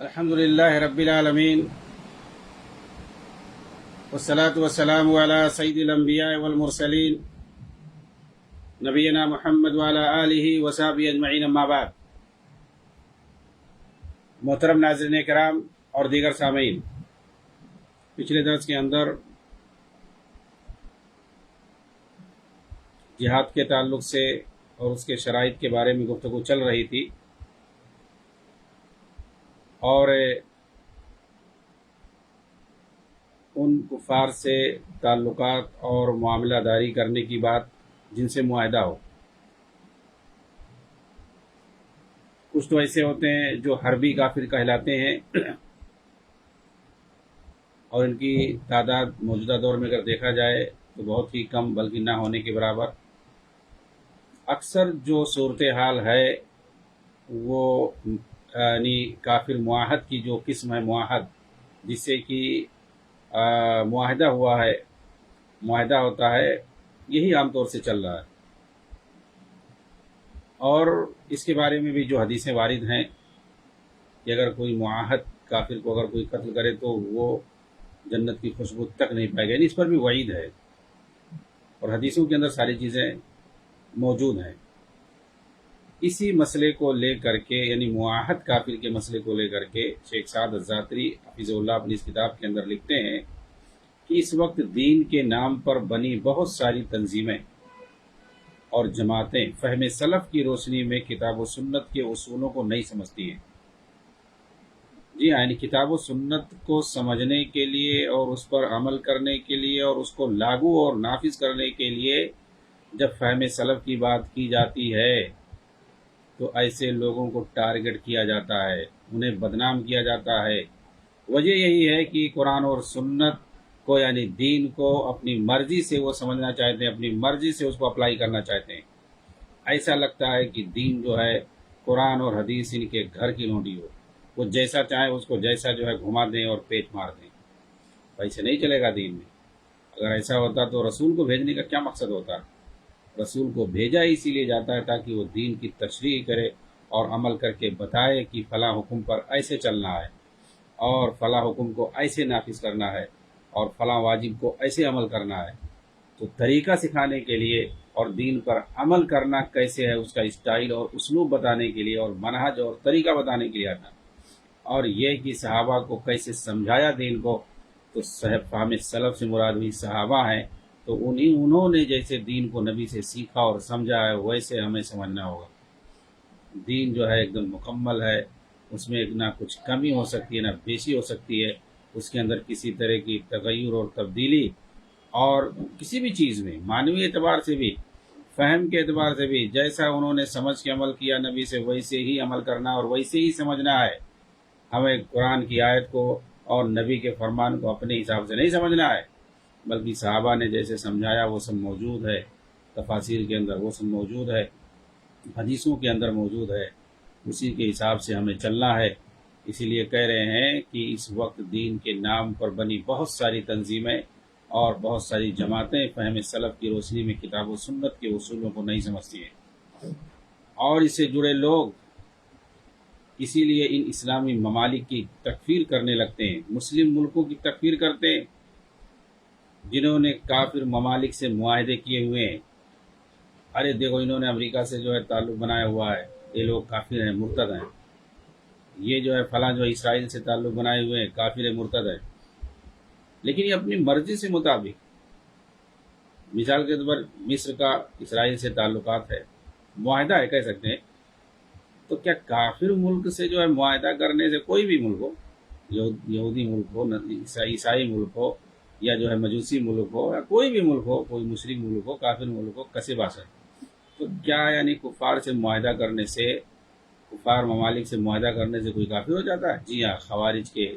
الحمد للہ رب العالمین والصلاة والسلام علی سید الانبیاء والمرسلین نبینا محمد وعلی آلہ وصحبہ اجمعین، اما بعد۔ محترم ناظرین کرام اور دیگر سامعین، پچھلے درس کے اندر جہاد کے تعلق سے اور اس کے شرائط کے بارے میں گفتگو چل رہی تھی، اور ان کفار سے تعلقات اور معاملہ داری کرنے کی بات جن سے معاہدہ ہو۔ کچھ تو ایسے ہوتے ہیں جو حربی کافر کہلاتے ہیں، اور ان کی تعداد موجودہ دور میں اگر دیکھا جائے تو بہت ہی کم، بلکہ نہ ہونے کے برابر۔ اکثر جو صورتحال ہے وہ یعنی کافر معاہد کی جو قسم ہے، معاہد جس سے کہ معاہدہ ہوا ہے، معاہدہ ہوتا ہے، یہی عام طور سے چل رہا ہے۔ اور اس کے بارے میں بھی جو حدیثیں وارد ہیں کہ اگر کوئی معاہد کافر کو اگر کوئی قتل کرے تو وہ جنت کی خوشبو تک نہیں پائے گا، یعنی اس پر بھی وعید ہے، اور حدیثوں کے اندر ساری چیزیں موجود ہیں۔ اسی مسئلے کو لے کر کے، یعنی معاہد کافر کے مسئلے کو لے کر کے، شیخ سعد الزاتری حفظہ اللہ اپنی اس کتاب کے اندر لکھتے ہیں کہ اس وقت دین کے نام پر بنی بہت ساری تنظیمیں اور جماعتیں فہم سلف کی روشنی میں کتاب و سنت کے اصولوں کو نہیں سمجھتی ہیں۔ جی ہاں، یعنی کتاب و سنت کو سمجھنے کے لیے اور اس پر عمل کرنے کے لیے اور اس کو لاگو اور نافذ کرنے کے لیے جب فہم سلف کی بات کی جاتی ہے تو ایسے لوگوں کو ٹارگٹ کیا جاتا ہے، انہیں بدنام کیا جاتا ہے۔ وجہ یہی ہے کہ قرآن اور سنت کو، یعنی دین کو، اپنی مرضی سے وہ سمجھنا چاہتے ہیں، اپنی مرضی سے اس کو اپلائی کرنا چاہتے ہیں۔ ایسا لگتا ہے کہ دین جو ہے قرآن اور حدیث ان کے گھر کی لونڈی ہو، وہ جیسا چاہیں اس کو جیسا جو ہے گھما دیں اور پیچ مار دیں۔ ایسے نہیں چلے گا دین میں۔ اگر ایسا ہوتا تو رسول کو بھیجنے کا کیا مقصد ہوتا؟ رسول کو بھیجا اسی لیے جاتا ہے تاکہ وہ دین کی تشریح کرے اور عمل کر کے بتائے کہ فلاں حکم پر ایسے چلنا ہے، اور فلاں حکم کو ایسے نافذ کرنا ہے، اور فلاں واجب کو ایسے عمل کرنا ہے۔ تو طریقہ سکھانے کے لیے اور دین پر عمل کرنا کیسے ہے، اس کا اسٹائل اور اسلوب بتانے کے لیے اور منہج اور طریقہ بتانے کے لیے آتا، اور یہ کہ صحابہ کو کیسے سمجھایا دین کو، تو فہم سلف سے مراد ہوئی صحابہ ہیں، تو انہوں نے جیسے دین کو نبی سے سیکھا اور سمجھا ہے ویسے ہمیں سمجھنا ہوگا۔ دین جو ہے ایک دم مکمل ہے، اس میں نہ کچھ کمی ہو سکتی ہے نہ بیشی ہو سکتی ہے، اس کے اندر کسی طرح کی تغیر اور تبدیلی اور کسی بھی چیز میں، معنوی اعتبار سے بھی، فہم کے اعتبار سے بھی، جیسا انہوں نے سمجھ کے عمل کیا نبی سے ویسے ہی عمل کرنا اور ویسے ہی سمجھنا ہے۔ ہمیں قرآن کی آیت کو اور نبی کے فرمان کو اپنے حساب سے نہیں سمجھنا ہے، بلکہ صحابہ نے جیسے سمجھایا وہ سب موجود ہے، تفاسیر کے اندر وہ سب موجود ہے، حدیثوں کے اندر موجود ہے، اسی کے حساب سے ہمیں چلنا ہے۔ اسی لیے کہہ رہے ہیں کہ اس وقت دین کے نام پر بنی بہت ساری تنظیمیں اور بہت ساری جماعتیں فہم سلف کی روشنی میں کتاب و سنت کے اصولوں کو نہیں سمجھتی ہیں، اور اس سے جڑے لوگ اسی لیے ان اسلامی ممالک کی تکفیر کرنے لگتے ہیں، مسلم ملکوں کی تکفیر کرتے ہیں جنہوں نے کافر ممالک سے معاہدے کیے ہوئے ہیں۔ ارے دیکھو، انہوں نے امریکہ سے جو ہے تعلق بنایا ہوا ہے، یہ لوگ کافر ہیں، مرتد ہیں۔ یہ جو ہے فلاں جو اسرائیل سے تعلق بنائے ہوئے ہیں، کافر مرتد ہیں۔ لیکن یہ اپنی مرضی سے مطابق، مثال کے طور پر مصر کا اسرائیل سے تعلقات ہے، معاہدہ ہے کہہ سکتے ہیں، تو کیا کافر ملک سے جو ہے معاہدہ کرنے سے، کوئی بھی ملک ہو، یہودی ملک ہو، عیسائی ملک ہو، یا جو ہے مجوسی ملک ہو، یا کوئی بھی ملک ہو، کوئی مشرک ملک ہو، کافر ملک ہو، کسے باسا، تو کیا یعنی کفار سے معاہدہ کرنے سے، کفار ممالک سے معاہدہ کرنے سے کوئی کافر ہو جاتا ہے؟ جی ہاں، خوارج کے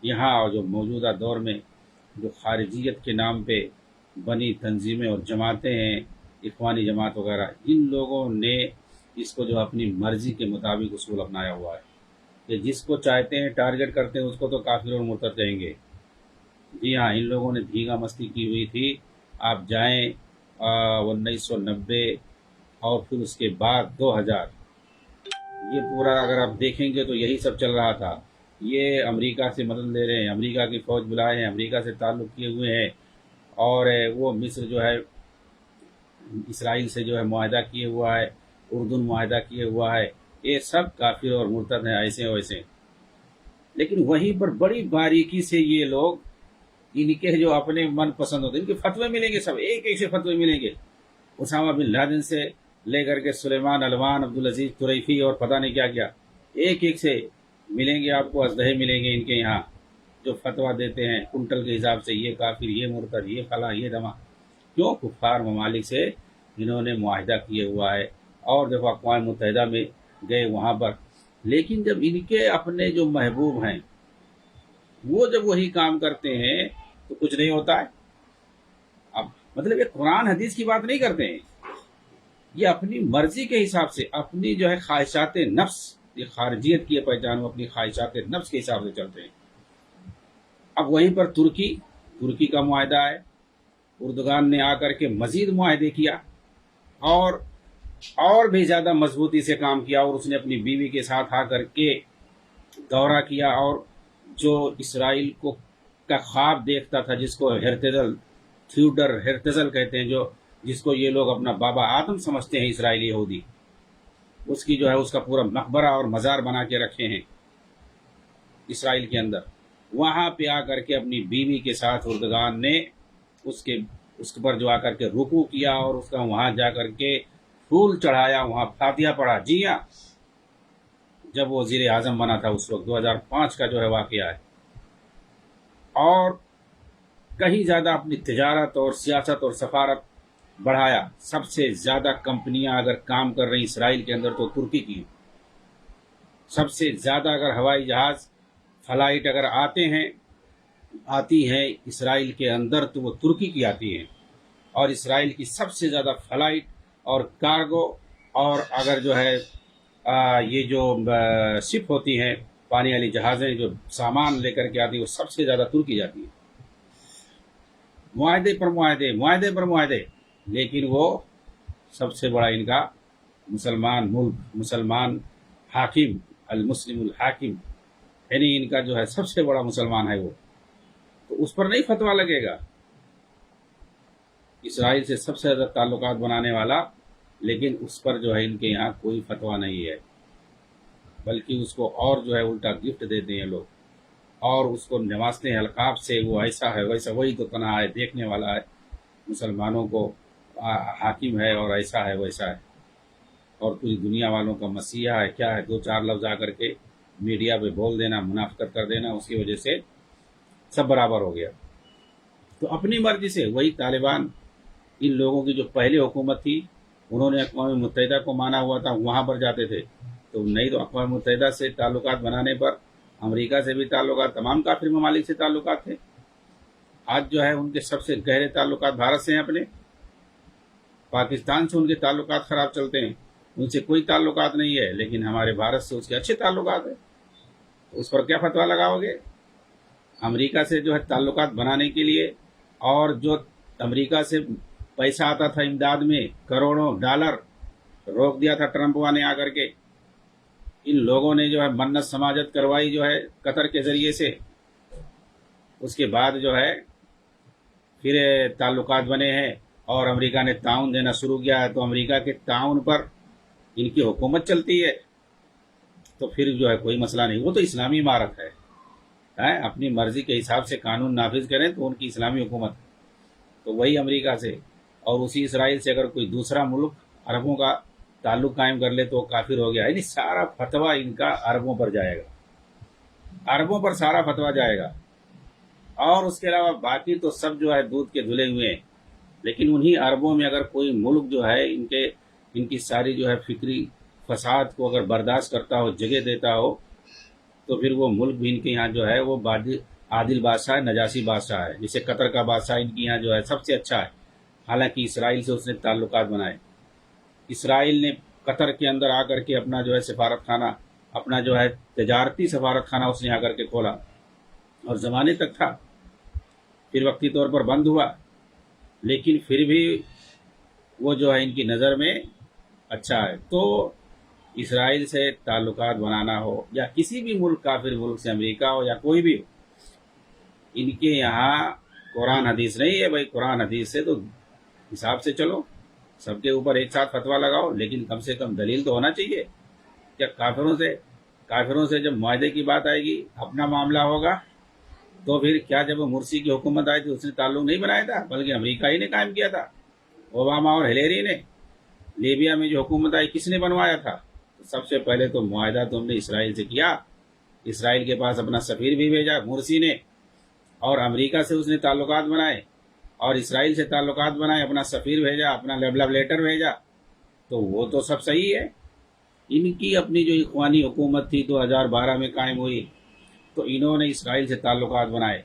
یہاں اور جو موجودہ دور میں جو خارجیت کے نام پہ بنی تنظیمیں اور جماعتیں ہیں، اخوانی جماعت وغیرہ، ان لوگوں نے اس کو جو اپنی مرضی کے مطابق اصول اپنایا ہوا ہے کہ جس کو چاہتے ہیں ٹارگٹ کرتے ہیں، اس کو تو کافر اور مرتد کہیں گے۔ جی ہاں، ان لوگوں نے دھیگا مستی کی ہوئی تھی۔ آپ جائیں 1990 اور پھر اس کے بعد 2000، یہ پورا اگر آپ دیکھیں گے تو یہی سب چل رہا تھا۔ یہ امریکہ سے مدد لے رہے ہیں، امریکہ کی فوج بلائے ہیں، امریکہ سے تعلق کیے ہوئے ہیں، اور وہ مصر جو ہے اسرائیل سے جو ہے معاہدہ کیے ہوا ہے، اردن معاہدہ کیے ہوا ہے، یہ سب کافر اور مرتد ہیں ایسے ویسے۔ لیکن وہیں پر بڑی باریکی سے یہ لوگ ان کے جو اپنے من پسند ہوتے ہیں، ان کے فتوے ملیں گے، سب ایک ایک سے فتوے ملیں گے، اسامہ بن لادن سے لے کر کے سلیمان علوان، عبدالعزیز طریفی اور پتہ نہیں کیا کیا، ایک ایک سے ملیں گے آپ کو، اسلحے ملیں گے ان کے یہاں، جو فتویٰ دیتے ہیں کنٹل کے حساب سے، یہ کافر، یہ مرتد، یہ فلاں، یہ دماغ۔ کیوں؟ کفار ممالک سے انہوں نے معاہدہ کیے ہوا ہے، اور جب اقوام متحدہ میں گئے وہاں پر، لیکن جب ان کے اپنے جو محبوب ہیں وہ جب وہی کام کرتے ہیں تو کچھ نہیں ہوتا ہے۔ اب مطلب یہ قرآن حدیث کی بات نہیں کرتے ہیں، یہ اپنی مرضی کے حساب سے، اپنی جو ہے خواہشات نفس، یہ خارجیت کی پہچان، وہ اپنی خواہشات نفس کے حساب سے چلتے ہیں۔ اب وہیں پر ترکی کا معاہدہ ہے، اردگان نے آ کر کے مزید معاہدے کیا، اور بھی زیادہ مضبوطی سے کام کیا، اور اس نے اپنی بیوی کے ساتھ آ کر کے دورہ کیا، اور جو اسرائیل کا خواب دیکھتا تھا، جس کو تھیوڈر ہرتزل کہتے ہیں، جس کو یہ لوگ اپنا بابا آدم سمجھتے ہیں اسرائیلی یہودی، اس کی جو ہے اس کا پورا مقبرہ اور مزار بنا کے رکھے ہیں اسرائیل کے اندر، وہاں پہ آ کر کے اپنی بیوی کے ساتھ اردگان نے اس پر جو آ کر کے رکوع کیا، اور اس کا وہاں جا کر کے پھول چڑھایا، وہاں فاتحہ پڑھا۔ جی ہاں، جب وہ وزیر اعظم بنا تھا اس وقت، 2005 کا جو ہے واقعہ ہے، اور کہیں زیادہ اپنی تجارت اور سیاست اور سفارت بڑھایا۔ سب سے زیادہ کمپنیاں اگر کام کر رہی اسرائیل کے اندر تو ترکی کی، سب سے زیادہ اگر ہوائی جہاز فلائٹ اگر آتی ہیں اسرائیل کے اندر تو وہ ترکی کی آتی ہیں، اور اسرائیل کی سب سے زیادہ فلائٹ اور کارگو، اور اگر جو ہے یہ جو شپ ہوتی ہیں، پانی والی جہازیں جو سامان لے کر کے آتی ہیں، وہ سب سے زیادہ ترکی جاتی ہیں۔ معاہدے پر معاہدے، معاہدے پر معاہدے، لیکن وہ سب سے بڑا ان کا مسلمان ملک، مسلمان حاکم، المسلم الحاکم، یعنی ان کا جو ہے سب سے بڑا مسلمان ہے وہ، تو اس پر نہیں فتویٰ لگے گا۔ اسرائیل سے سب سے زیادہ تعلقات بنانے والا، لیکن اس پر جو ہے ان کے یہاں کوئی فتویٰ نہیں ہے، بلکہ اس کو اور جو ہے الٹا گفٹ دیتے ہیں لوگ، اور اس کو نوازتے ہیں القاب سے، وہ ایسا ہے ویسا، وہی تو تنہا ہے، دیکھنے والا ہے، مسلمانوں کو حاکم ہے، اور ایسا ہے ویسا ہے، اور پوری دنیا والوں کا مسیحا ہے، کیا ہے، دو چار لفظ آ کر کے میڈیا پہ بول دینا، منافقت کر دینا، اس کی وجہ سے سب برابر ہو گیا۔ تو اپنی مرضی سے وہی طالبان، ان لوگوں کی جو پہلے حکومت تھی، انہوں نے اقوام متحدہ کو مانا ہوا تھا، وہاں پر جاتے تھے، تو نہیں تو اقوام متحدہ سے تعلقات بنانے پر امریکہ سے بھی تعلقات، تمام کافر ممالک سے تعلقات تھے۔ آج جو ہے ان کے سب سے گہرے تعلقات بھارت سے ہیں، اپنے پاکستان سے ان کے تعلقات خراب چلتے ہیں، ان سے کوئی تعلقات نہیں ہے، لیکن ہمارے بھارت سے اس کے اچھے تعلقات ہیں، اس پر کیا فتویٰ لگاؤ گے؟ امریکہ سے جو ہے تعلقات بنانے کے لیے، اور جو امریکہ سے پیسہ آتا تھا امداد میں، کروڑوں ڈالر، روک دیا تھا ٹرمپ نے آ کر کے، ان لوگوں نے جو ہے منت سماجت کروائی جو ہے قطر کے ذریعے سے، اس کے بعد جو ہے پھر تعلقات بنے ہیں، اور امریکہ نے تعاون دینا شروع کیا ہے، تو امریکہ کے تعاون پر ان کی حکومت چلتی ہے، تو پھر جو ہے کوئی مسئلہ نہیں، وہ تو اسلامی عمارت ہے، اپنی مرضی کے حساب سے قانون نافذ کریں تو ان کی اسلامی حکومت ہے۔ تو وہی امریکہ سے اور اسی اسرائیل سے اگر کوئی دوسرا ملک عربوں کا تعلق قائم کر لے تو وہ کافر ہو گیا، یعنی سارا فتویٰ ان کا عربوں پر جائے گا، عربوں پر سارا فتویٰ جائے گا، اور اس کے علاوہ باقی تو سب جو ہے دودھ کے دھلے ہوئے ہیں، لیکن انہی عربوں میں اگر کوئی ملک جو ہے ان کی ساری جو ہے فکری فساد کو اگر برداشت کرتا ہو، جگہ دیتا ہو، تو پھر وہ ملک بھی ان کے یہاں جو ہے وہ عادل بادشاہ ہے، نجاسی بادشاہ ہے، جسے قطر کا بادشاہ ان کے یہاں جو ہے سب سے اچھا ہے، حالانکہ اسرائیل سے اس نے تعلقات بنائے۔ اسرائیل نے قطر کے اندر آ کر کے اپنا جو ہے سفارت خانہ، اپنا جو ہے تجارتی سفارت خانہ اس نے آ کر کے کھولا، اور زمانے تک تھا، پھر وقتی طور پر بند ہوا، لیکن پھر بھی وہ جو ہے ان کی نظر میں اچھا ہے۔ تو اسرائیل سے تعلقات بنانا ہو یا کسی بھی ملک کافر ملک سے، امریکہ ہو یا کوئی بھی ہو، ان کے یہاں قرآن حدیث نہیں ہے بھائی۔ قرآن حدیث سے تو حساب سے چلو، سب کے اوپر ایک ساتھ فتویٰ لگاؤ، لیکن کم سے کم دلیل تو ہونا چاہیے۔ کیا کافروں سے جب معاہدے کی بات آئے گی، اپنا معاملہ ہوگا، تو پھر کیا جب مرسی کی حکومت آئی تھی اس نے تعلق نہیں بنایا تھا، بلکہ امریکہ ہی نے قائم کیا تھا، اوباما اور ہلیری نے۔ لیبیا میں جو حکومت آئی کس نے بنوایا تھا؟ سب سے پہلے تو معاہدہ تم نے اسرائیل سے کیا، اسرائیل کے پاس اپنا سفیر بھی بھیجا مرسی نے، اور امریکہ سے اس نے تعلقات بنائے، اور اسرائیل سے تعلقات بنائے، اپنا سفیر بھیجا، اپنا لو لیٹر بھیجا، تو وہ تو سب صحیح ہے۔ ان کی اپنی جو اخوانی حکومت تھی 2012 میں قائم ہوئی، تو انہوں نے اسرائیل سے تعلقات بنائے،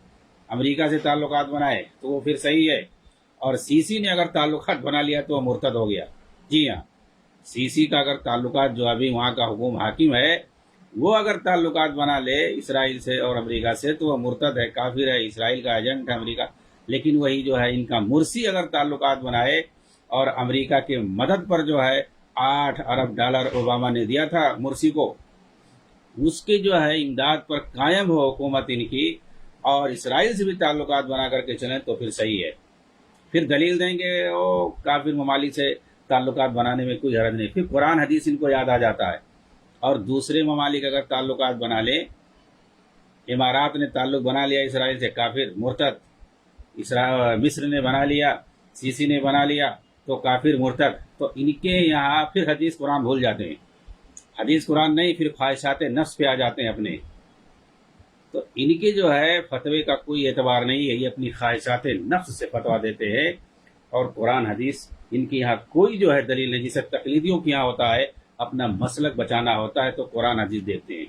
امریکہ سے تعلقات بنائے، تو وہ پھر صحیح ہے۔ اور سی نے اگر تعلقات بنا لیا تو وہ مرتد ہو گیا۔ جی ہاں، سی کا اگر تعلقات، جو ابھی وہاں کا حاکم ہے، وہ اگر تعلقات بنا لے اسرائیل سے اور امریکہ سے، تو وہ مرتد ہے، کافر ہے، اسرائیل کا ایجنٹ ہے امریکہ۔ لیکن وہی جو ہے ان کا مرسی اگر تعلقات بنائے، اور امریکہ کے مدد پر جو ہے $8 ارب اوباما نے دیا تھا مرسی کو، اس کے جو ہے امداد پر قائم ہو حکومت ان کی، اور اسرائیل سے بھی تعلقات بنا کر کے چلیں، تو پھر صحیح ہے۔ پھر دلیل دیں گے وہ کافر ممالک سے تعلقات بنانے میں کوئی حرج نہیں، پھر قرآن حدیث ان کو یاد آ جاتا ہے۔ اور دوسرے ممالک اگر تعلقات بنا لیں، امارات نے تعلق بنا لیا اسرائیل سے، کافر مرتد، مصر نے بنا لیا، سی نے بنا لیا، تو کافر مرتد۔ تو ان کے یہاں پھر حدیث قرآن بھول جاتے ہیں، حدیث قرآن نہیں، پھر خواہشات نفس پہ آ جاتے ہیں اپنے۔ تو ان کے جو ہے فتوے کا کوئی اعتبار نہیں ہے، یہ اپنی خواہشات نفس سے فتویٰ دیتے ہیں، اور قرآن حدیث ان کے یہاں کوئی جو ہے دلیل نہیں۔ جسے تقلیدیوں کے یہاں ہوتا ہے اپنا مسلک بچانا ہوتا ہے تو قرآن حدیث دیتے ہیں،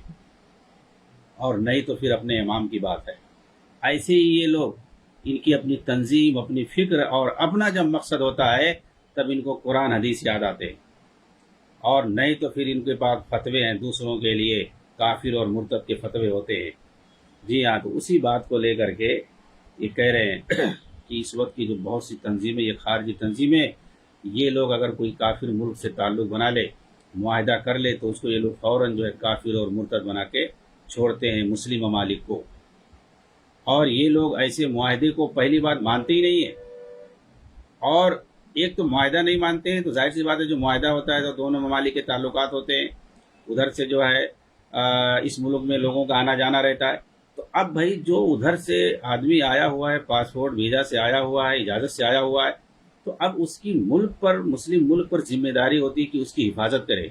اور نہیں تو پھر اپنے امام کی بات ہے۔ ایسے ہی یہ لوگ، ان کی اپنی تنظیم، اپنی فکر اور اپنا جب مقصد ہوتا ہے تب ان کو قرآن حدیث یاد آتے ہیں، اور نہیں تو پھر ان کے پاس فتوے ہیں دوسروں کے لیے، کافر اور مرتد کے فتوے ہوتے ہیں۔ جی ہاں، تو اسی بات کو لے کر کے یہ کہہ رہے ہیں کہ اس وقت کی جو بہت سی تنظیمیں، یہ خارجی تنظیمیں، یہ لوگ اگر کوئی کافر ملک سے تعلق بنا لے، معاہدہ کر لے، تو اس کو یہ لوگ فوراً جو ہے کافر اور مرتد بنا کے چھوڑتے ہیں مسلم ممالک کو۔ اور یہ لوگ ایسے معاہدے کو پہلی بات مانتے ہی نہیں ہیں، اور ایک تو معاہدہ نہیں مانتے ہیں، تو ظاہر سی بات ہے جو معاہدہ ہوتا ہے تو دونوں ممالک کے تعلقات ہوتے ہیں، ادھر سے جو ہے اس ملک میں لوگوں کا آنا جانا رہتا ہے۔ تو اب بھائی جو ادھر سے آدمی آیا ہوا ہے، پاسپورٹ ویزا سے آیا ہوا ہے، اجازت سے آیا ہوا ہے، تو اب اس کی ملک پر، مسلم ملک پر ذمہ داری ہوتی ہے کہ اس کی حفاظت کرے،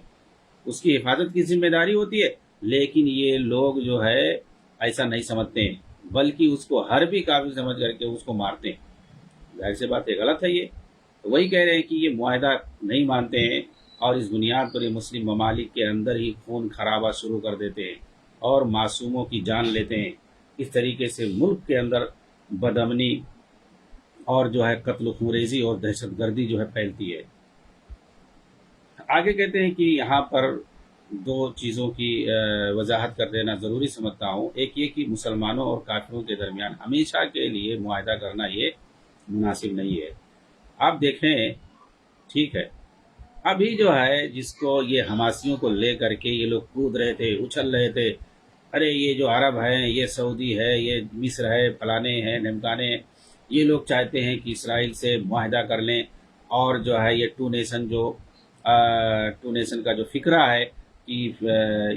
اس کی حفاظت کی ذمہ داری ہوتی ہے۔ لیکن یہ لوگ جو ہے ایسا نہیں سمجھتے ہیں، بلکہ اس کو حربی کافر سمجھ کر کے اس کو مارتے ہیں۔ ظاہر سی بات ہے غلط ہے یہ۔ تو وہی کہہ رہے ہیں کہ یہ معاہدہ نہیں مانتے ہیں، اور اس بنیاد پر یہ مسلم ممالک کے اندر ہی خون خرابہ شروع کر دیتے ہیں اور معصوموں کی جان لیتے ہیں۔ اس طریقے سے ملک کے اندر بدامنی اور جو ہے قتل و خونریزی اور دہشت گردی جو ہے پھیلتی ہے۔ آگے کہتے ہیں کہ یہاں پر دو چیزوں کی وضاحت کر دینا ضروری سمجھتا ہوں۔ ایک یہ کہ مسلمانوں اور کافروں کے درمیان ہمیشہ کے لیے معاہدہ کرنا یہ مناسب نہیں ہے۔ آپ دیکھیں، ٹھیک ہے، ابھی جو ہے جس کو یہ حماسیوں کو لے کر کے یہ لوگ کود رہے تھے، اچھل رہے تھے، ارے یہ جو عرب ہیں، یہ سعودی ہے، یہ مصر ہے، فلانے ہیں، ڈھمکانے ہیں، یہ لوگ چاہتے ہیں کہ اسرائیل سے معاہدہ کر لیں، اور جو ہے یہ ٹو نیشن کا جو فکرہ ہے کہ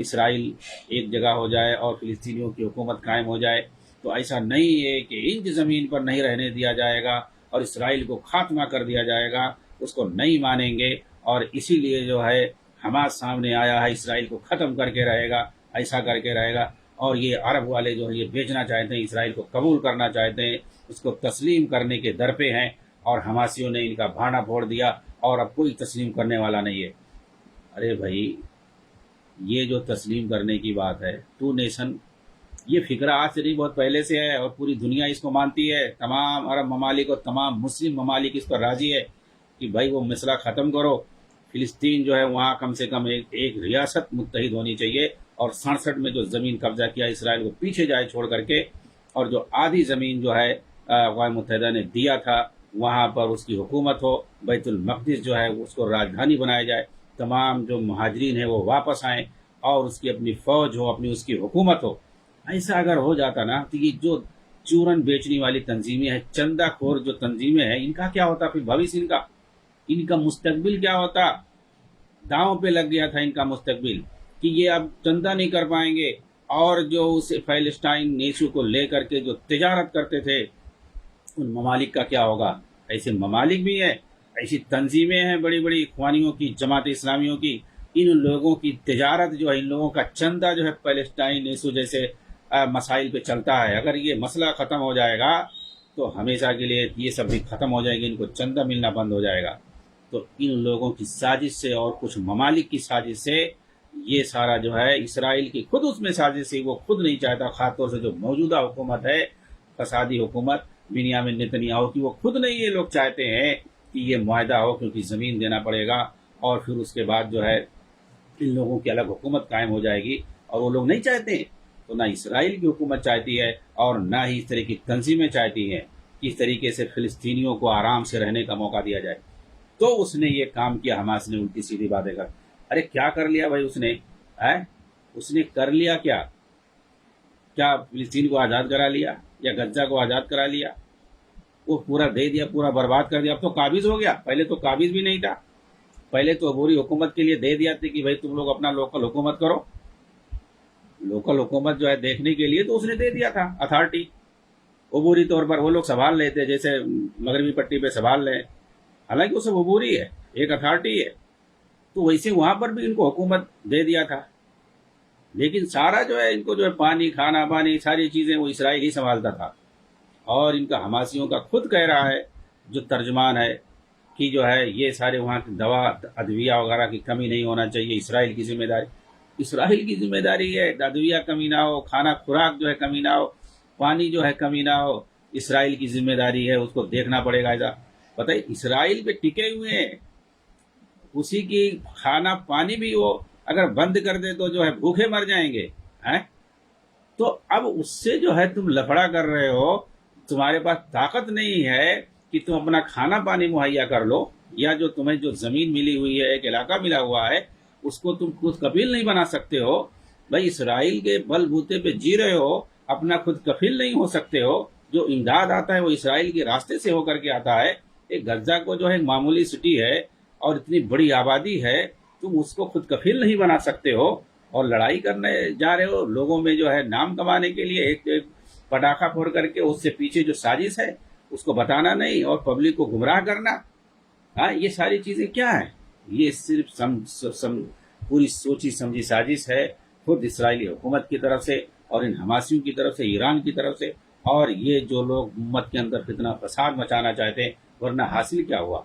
اسرائیل ایک جگہ ہو جائے اور فلسطینیوں کی حکومت قائم ہو جائے، تو ایسا نہیں ہے کہ انچ زمین پر نہیں رہنے دیا جائے گا اور اسرائیل کو خاتمہ کر دیا جائے گا، اس کو نہیں مانیں گے، اور اسی لیے جو ہے حماس سامنے آیا ہے، اسرائیل کو ختم کر کے رہے گا، ایسا کر کے رہے گا۔ اور یہ عرب والے جو ہے یہ بیچنا چاہتے ہیں، اسرائیل کو قبول کرنا چاہتے ہیں، اس کو تسلیم کرنے کے در پہ ہیں، اور حماسیوں نے ان کا بھانا پھوڑ دیا اور اب کوئی تسلیم کرنے والا نہیں ہے۔ ارے بھائی، یہ جو تسلیم کرنے کی بات ہے، ٹو نیشن، یہ فکرہ آج سے نہیں، بہت پہلے سے ہے، اور پوری دنیا اس کو مانتی ہے، تمام عرب ممالک اور تمام مسلم ممالک اس پر راضی ہے کہ بھائی وہ مسئلہ ختم کرو، فلسطین جو ہے وہاں کم سے کم ایک ریاست متحد ہونی چاہیے، اور 67 میں جو زمین قبضہ کیا اسرائیل کو پیچھے جائے چھوڑ کر کے، اور جو آدھی زمین جو ہے اقوام متحدہ نے دیا تھا وہاں پر اس کی حکومت ہو، بیت المقدس جو ہے اس کو راجدھانی بنایا جائے، تمام جو مہاجرین ہیں وہ واپس آئیں اور اس کی اپنی فوج ہو، اپنی اس کی حکومت ہو. ایسا اگر ہو جاتا نا تو یہ جو چورن بیچنے والی تنظیمیں ہیں، چندہ خور جو تنظیمیں ہیں، ان کا کیا ہوتا؟ پھر بھوشیہ ان کا مستقبل کیا ہوتا؟ داؤں پہ لگ گیا تھا ان کا مستقبل کہ یہ اب چندہ نہیں کر پائیں گے. اور جو اس فلسطین ایشو کو لے کر کے جو تجارت کرتے تھے، ان ممالک کا کیا ہوگا؟ ایسے ممالک بھی ہیں، ایسی تنظیمیں ہیں بڑی بڑی اخوانیوں کی، جماعت اسلامیوں کی. ان لوگوں کی تجارت جو ہے، ان لوگوں کا چندہ جو ہے فلسطین ایشو جیسے مسائل پہ چلتا ہے. اگر یہ مسئلہ ختم ہو جائے گا تو ہمیشہ کے لیے یہ سب بھی ختم ہو جائے گی، ان کو چندہ ملنا بند ہو جائے گا. تو ان لوگوں کی سازش سے اور کچھ ممالک کی سازش سے یہ سارا جو ہے، اسرائیل کی خود اس میں سازش سے، وہ خود نہیں چاہتا. خاص طور سے جو موجودہ حکومت ہے، فسادی حکومت بنیامین نیتنیاہو کی، وہ خود نہیں یہ لوگ چاہتے ہیں کہ یہ معاہدہ ہو، کیونکہ زمین دینا پڑے گا اور پھر اس کے بعد جو ہے ان لوگوں کی الگ حکومت قائم ہو جائے گی، اور وہ لوگ نہیں چاہتے ہیں. تو نہ اسرائیل کی حکومت چاہتی ہے اور نہ ہی اس طرح کی تنظیمیں چاہتی ہیں کہ اس طریقے سے فلسطینیوں کو آرام سے رہنے کا موقع دیا جائے. تو اس نے یہ کام کیا، حماس نے الٹی سیدھی باتیں کر. ارے کیا کر لیا بھائی اس نے؟ اس نے کر لیا کیا؟ کیا فلسطین کو آزاد کرا لیا یا غزہ کو آزاد کرا لیا؟ وہ پورا دے دیا، پورا برباد کر دیا. اب تو قابض ہو گیا، پہلے تو قابض بھی نہیں تھا. پہلے تو عبوری حکومت کے لیے دے دیا تھا کہ بھائی تم لوگ اپنا لوکل حکومت کرو. لوکل حکومت جو ہے دیکھنے کے لیے تو اس نے دے دیا تھا اتھارٹی. عبوری طور پر وہ لوگ سنبھال لیتے، جیسے مغربی پٹی پہ سنبھال لیں، حالانکہ وہ سب عبوری ہے، ایک اتھارٹی ہے. تو ویسے وہاں پر بھی ان کو حکومت دے دیا تھا. لیکن سارا جو ہے ان کو جو ہے پانی، کھانا پانی، ساری چیزیں وہ اسرائیل ہی سنبھالتا تھا. اور ان کا حماسیوں کا خود کہہ رہا ہے جو ترجمان ہے کہ جو ہے یہ سارے وہاں کی دوا ادویہ وغیرہ کی کمی نہیں ہونا چاہیے، اسرائیل کی ذمہ داری. اسرائیل کی ذمہ داری ہے ادویہ کمی نہ ہو، کھانا خوراک جو ہے کمی نہ ہو، پانی جو ہے کمی نہ ہو. اسرائیل کی ذمہ داری ہے، اس کو دیکھنا پڑے گا. ایسا بتائیے، اسرائیل پہ ٹکے ہوئے ہیں، اسی کی کھانا پانی بھی وہ اگر بند کر دے تو جو ہے بھوکے مر جائیں گے. تو اب اس سے جو ہے تم لفڑا کر رہے ہو، تمہارے پاس طاقت نہیں ہے کہ تم اپنا کھانا پانی مہیا کر لو، یا جو تمہیں جو زمین ملی ہوئی ہے، ایک علاقہ ملا ہوا ہے، اس کو تم خود کفیل نہیں بنا سکتے ہو. بھائی اسرائیل کے بل بوتے پہ جی رہے ہو، اپنا خود کفیل نہیں ہو سکتے ہو. جو امداد آتا ہے وہ اسرائیل کے راستے سے ہو کر کے آتا ہے. ایک غزہ کو جو ہے معمولی سٹی ہے اور اتنی بڑی آبادی ہے، تم اس کو خود کفیل نہیں بنا سکتے ہو اور لڑائی کرنے جا رہے ہو لوگوں میں جو ہے نام کمانے کے لیے. ایک پٹاخہ پھوڑ کر کے اس سے پیچھے جو سازش ہے اس کو بتانا نہیں اور پبلک کو گمراہ کرنا. یہ ساری چیزیں کیا ہیں؟ یہ صرف پوری سوچی سمجھی سازش ہے، خود اسرائیلی حکومت کی طرف سے اور ان حماسیوں کی طرف سے، ایران کی طرف سے. اور یہ جو لوگ امت کے اندر فتنہ فساد مچانا چاہتے ہیں، ورنہ حاصل کیا ہوا؟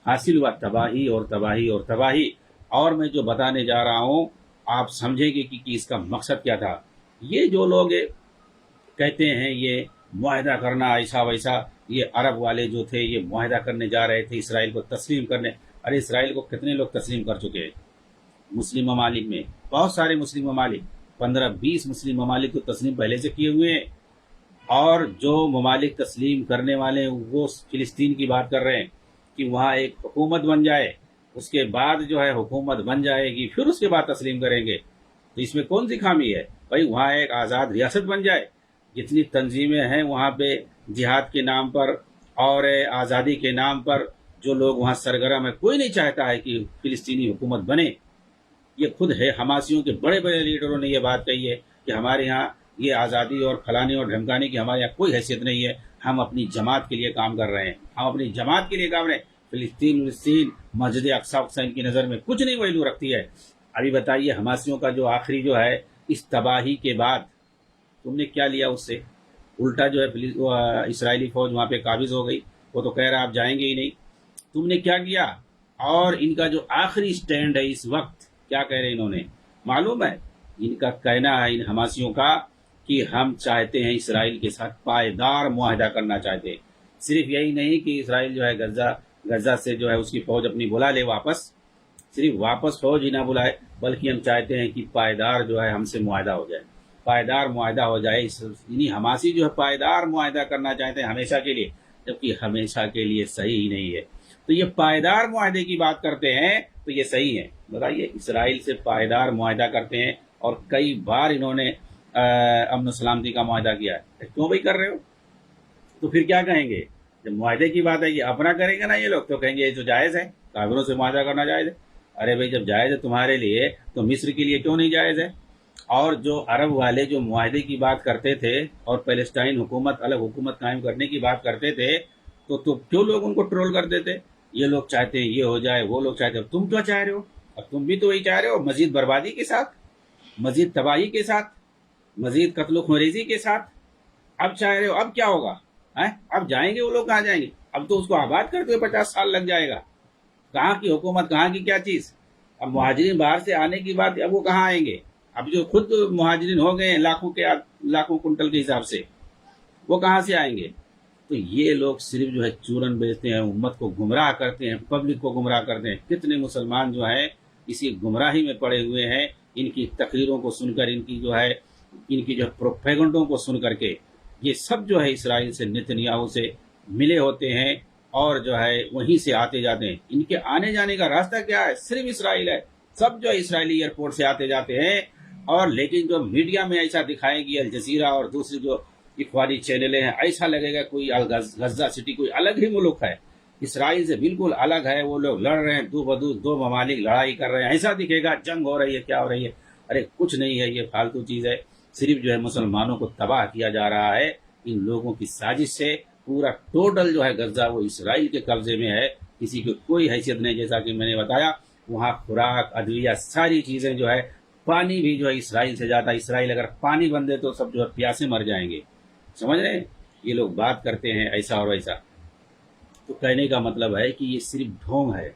حاصل ہوا تباہی اور تباہی اور تباہی. اور میں جو بتانے جا رہا ہوں آپ سمجھیں گے کہ اس کا مقصد کیا تھا. یہ جو لوگ کہتے ہیں یہ معاہدہ کرنا ایسا ویسا، یہ عرب والے جو تھے یہ معاہدہ کرنے جا رہے تھے اسرائیل کو تسلیم کرنے. ارے اسرائیل کو کتنے لوگ تسلیم کر چکے ہیں مسلم ممالک میں؟ بہت سارے مسلم ممالک، 15-20 مسلم ممالک تو تسلیم پہلے سے کیے ہوئے ہیں. اور جو ممالک تسلیم کرنے والے ہیں وہ فلسطین کی بات کر رہے ہیں کہ وہاں ایک حکومت بن جائے، اس کے بعد جو ہے حکومت بن جائے گی، پھر اس کے بعد تسلیم کریں گے. تو اس میں کون سی خامی ہے؟ بھائی وہاں ایک آزاد ریاست بن جائے. جتنی تنظیمیں ہیں وہاں پہ جہاد کے نام پر اور آزادی کے نام پر جو لوگ وہاں سرگرم ہے، کوئی نہیں چاہتا ہے کہ فلسطینی حکومت بنے. یہ خود ہے حماسیوں کے بڑے بڑے لیڈروں نے یہ بات کہی ہے کہ ہمارے ہاں یہ آزادی اور پھلانے اور دھمکانے کی ہمارے یہاں کوئی حیثیت نہیں ہے. ہم اپنی جماعت کے لیے کام کر رہے ہیں، ہم اپنی جماعت کے لیے کام رہے ہیں. فلسطین مسجد اقصی ان کی نظر میں کچھ نہیں ویلو رکھتی ہے. ابھی بتائیے حماسیوں کا جو آخری جو ہے اس تباہی کے بعد تم نے کیا لیا اس سے؟ الٹا جو ہے اسرائیلی فوج وہاں پہ قابض ہو گئی، وہ تو کہہ رہا آپ جائیں گے ہی نہیں. تم نے کیا کیا؟ اور ان کا جو آخری سٹینڈ ہے اس وقت، کیا کہہ رہے ہیں انہوں نے معلوم ہے؟ ان کا کہنا ہے ان حماسیوں کا کہ ہم چاہتے ہیں اسرائیل کے ساتھ پائیدار معاہدہ کرنا چاہتے ہیں. صرف یہی نہیں کہ اسرائیل جو ہے غزہ سے جو ہے اس کی فوج اپنی بلا لے واپس، صرف واپس فوج ہی نہ بلائے، بلکہ ہم چاہتے ہیں کہ پائیدار جو ہے ہم سے معاہدہ ہو جائے، پائیدار معاہدہ ہو جائے. یعنی حماسی جو ہے پائیدار معاہدہ کرنا چاہتے ہیں ہمیشہ کے لیے، جبکہ ہمیشہ کے لیے صحیح ہی نہیں ہے. تو یہ پائیدار معاہدے کی بات کرتے ہیں تو یہ صحیح ہے. بتائیے اسرائیل سے پائیدار معاہدہ کرتے ہیں اور کئی بار انہوں نے امن و سلامتی کا معاہدہ کیا ہے. کیوں بھائی کر رہے ہو؟ تو پھر کیا کہیں گے جب معاہدے کی بات ہے یہ اپنا کریں گے نا یہ لوگ تو کہیں گے یہ جو جائز ہے کافروں سے معاہدہ کرنا جائز ہے. ارے بھائی جب جائز ہے تمہارے لیے تو مصر کے لیے کیوں نہیں جائز ہے؟ اور جو عرب والے جو معاہدے کی بات کرتے تھے اور پیلسٹائن حکومت الگ حکومت قائم کرنے کی بات کرتے تھے تو کیوں لوگ ان کو ٹرول کرتے تھے؟ یہ لوگ چاہتے ہیں یہ ہو جائے وہ لوگ چاہتے ہیں. تم کیا چاہ رہے ہو؟ اب تم بھی تو وہی چاہ رہے ہو مزید بربادی کے ساتھ مزید تباہی کے ساتھ مزید قتل و خریزی کے ساتھ. اب چاہ رہے ہو اب کیا ہوگا؟ اب جائیں گے وہ لوگ کہاں جائیں گے؟ اب تو اس کو آباد کرتے ہوئے 50 سال لگ جائے گا. کہاں کی حکومت کہاں کی کیا چیز. اب مہاجرین باہر سے آنے کی بات اب وہ کہاں آئیں گے؟ اب جو خود مہاجرین ہو گئے ہیں لاکھوں کنٹل کے حساب سے وہ کہاں سے آئیں گے؟ تو یہ لوگ صرف جو ہے چورن بیچتے ہیں امت کو گمراہ کرتے ہیں پبلک کو گمراہ کرتے ہیں. کتنے مسلمان جو ہیں اسی گمراہی میں پڑے ہوئے ہیں ان کی تقریروں کو سن کر ان کی جو پروپیگنڈوں کو سن کر کے. یہ سب جو ہے اسرائیل سے نتنیاہو سے ملے ہوتے ہیں اور جو ہے وہیں سے آتے جاتے ہیں. ان کے آنے جانے کا راستہ کیا ہے؟ صرف اسرائیل ہے. سب جو ہے اسرائیلی ایئرپورٹ سے آتے جاتے ہیں. اور لیکن جو میڈیا میں ایسا دکھائے گی الجزیرہ اور دوسری جو اخباری چینلیں ہیں ایسا لگے گا کوئی غزہ سٹی کوئی الگ ہی ملک ہے اسرائیل سے بالکل الگ ہے. وہ لوگ لڑ رہے ہیں دو ممالک لڑائی کر رہے ہیں ایسا دکھے گا جنگ ہو رہی ہے کیا ہو رہی ہے. ارے کچھ نہیں ہے یہ فالتو چیز ہے. صرف جو ہے مسلمانوں کو تباہ کیا جا رہا ہے ان لوگوں کی سازش سے. پورا ٹوٹل جو ہے غزہ وہ اسرائیل کے قبضے میں ہے. کسی کو کوئی حیثیت نہیں. جیسا کہ میں نے بتایا وہاں خوراک ادویہ ساری چیزیں جو ہے پانی بھی جو ہے اسرائیل سے جاتا ہے. اسرائیل اگر پانی بند دے تو سب جو ہے پیاسے مر جائیں گے. سمجھ رہے ہیں؟ یہ لوگ بات کرتے ہیں ایسا اور ویسا. تو کہنے کا مطلب ہے کہ یہ صرف ڈھونگ ہے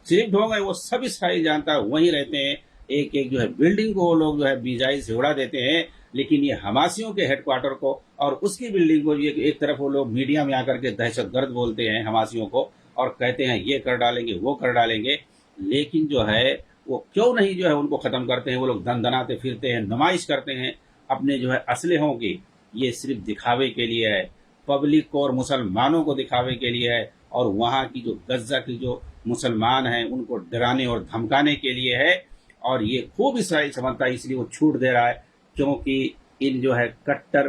صرف ڈھونگ ہے. وہ سب اسرائیل جانتا ہے وہیں رہتے ہیں. ایک ایک جو ہے بلڈنگ کو وہ لوگ جو ہے میزائل سے اڑا دیتے ہیں. لیکن یہ حماسیوں کے ہیڈ کوارٹر کو اور اس کی بلڈنگ کو ایک طرف وہ لوگ میڈیا میں آ کر کے دہشت گرد بولتے ہیں حماسیوں کو اور کہتے ہیں یہ کر ڈالیں گے وہ کر ڈالیں گے. لیکن جو ہے وہ کیوں نہیں جو ہے ان کو ختم کرتے ہیں. وہ لوگ دن دناتے پھرتے ہیں نمائش کرتے ہیں اپنے جو ہے اسلحوں کی. یہ صرف دکھاوے کے لیے ہے پبلک کو اور مسلمانوں کو دکھاوے کے لیے ہے. اور وہاں کی جو غزہ کی جو مسلمان ہیں ان کو ڈرانے اور دھمکانے کے لیے ہے. اور یہ خوب اسرائیل سمجھتا ہے اس لیے وہ چھوٹ دے رہا ہے کیونکہ ان جو ہے کٹر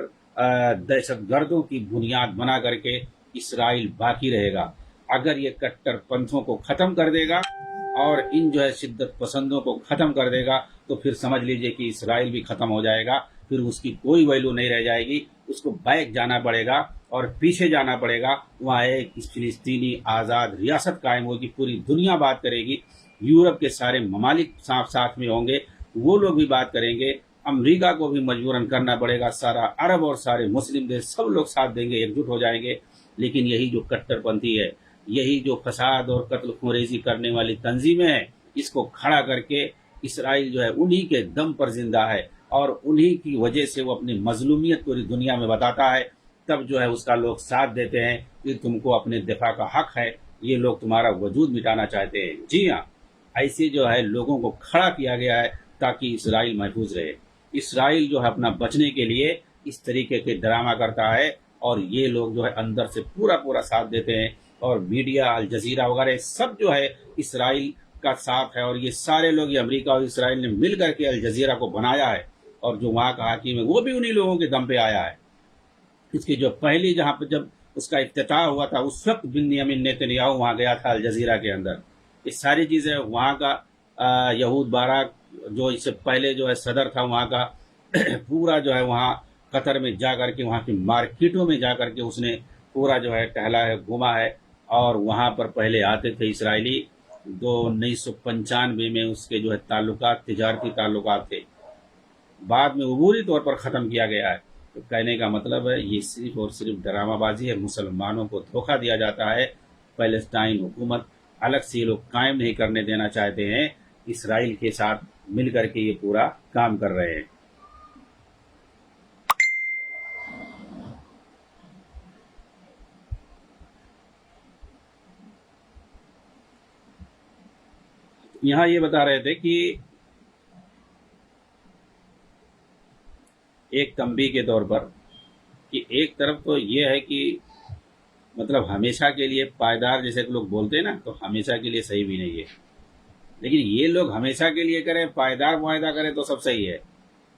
دہشت گردوں کی بنیاد بنا کر کے اسرائیل باقی رہے گا. اگر یہ کٹر پنتھوں کو ختم کر دے گا اور ان جو ہے شدت پسندوں کو ختم کر دے گا تو پھر سمجھ لیجئے کہ اسرائیل بھی ختم ہو جائے گا. پھر اس کی کوئی ویلو نہیں رہ جائے گی. اس کو بیک جانا پڑے گا اور پیچھے جانا پڑے گا. وہاں ایک فلسطینی آزاد ریاست قائم ہوگی. پوری دنیا بات کرے گی. یورپ کے سارے ممالک ساتھ میں ہوں گے. وہ لوگ بھی بات کریں گے. امریکہ کو بھی مجبوراً کرنا پڑے گا. سارا عرب اور سارے مسلم دیش سب لوگ ساتھ دیں گے ایک جٹ ہو جائیں گے. لیکن یہی جو کٹر پنتھی ہے یہی جو فساد اور قتل خریزی کرنے والی تنظیمیں ہیں اس کو کھڑا کر کے اسرائیل جو ہے انہی کے دم پر زندہ ہے اور انہی کی وجہ سے وہ اپنی مظلومیت پوری دنیا میں بتاتا ہے. تب جو ہے اس کا لوگ ساتھ دیتے ہیں کہ تم کو اپنے دفاع کا حق ہے. یہ لوگ تمہارا وجود مٹانا چاہتے ہیں. جی ہاں ایسے جو ہے لوگوں کو کھڑا کیا گیا ہے تاکہ اسرائیل محفوظ رہے. اسرائیل جو ہے اپنا بچنے کے لیے اس طریقے کے ڈرامہ کرتا ہے اور یہ لوگ جو ہے اندر سے پورا ساتھ دیتے ہیں. اور میڈیا الجزیرہ وغیرہ سب جو ہے اسرائیل کا ساتھ ہے. اور یہ سارے لوگ یہ امریکہ اور اسرائیل نے مل کر کے الجزیرہ کو بنایا ہے اور جو وہاں کا حاکم ہے وہ بھی انہی لوگوں کے دم پہ آیا ہے. اس کی جو پہلی جہاں پہ جب اس کا افتتاح ہوا تھا اس وقت بنیامین نیتنیاہو وہاں گیا تھا الجزیرہ کے اندر. یہ ساری چیزیں وہاں کا یہود باراک جو اس سے پہلے جو ہے صدر تھا وہاں کا پورا جو ہے وہاں قطر میں جا کر کے وہاں کی مارکیٹوں میں جا کر کے اس نے پورا جو ہے ٹہلا ہے گھوما ہے. اور وہاں پر پہلے آتے تھے اسرائیلی. 1995 میں اس کے جو ہے تعلقات تجارتی تعلقات تھے. بعد میں عبوری طور پر ختم کیا گیا ہے. تو کہنے کا مطلب ہے یہ صرف اور صرف ڈرامہ بازی ہے. مسلمانوں کو دھوکہ دیا جاتا ہے. فلسطین حکومت الگ سے یہ لوگ قائم نہیں کرنے دینا چاہتے ہیں. اسرائیل کے ساتھ مل کر کے یہ پورا کام کر رہے ہیں. یہاں یہ بتا رہے تھے کہ ایک تنبیہ کے طور پر کہ ایک طرف تو یہ ہے کہ مطلب ہمیشہ کے لیے پائیدار جیسے کہ لوگ بولتے ہیں نا، تو ہمیشہ کے لیے صحیح بھی نہیں ہے، لیکن یہ لوگ ہمیشہ کے لیے کریں، پائیدار معاہدہ کریں تو سب صحیح ہے،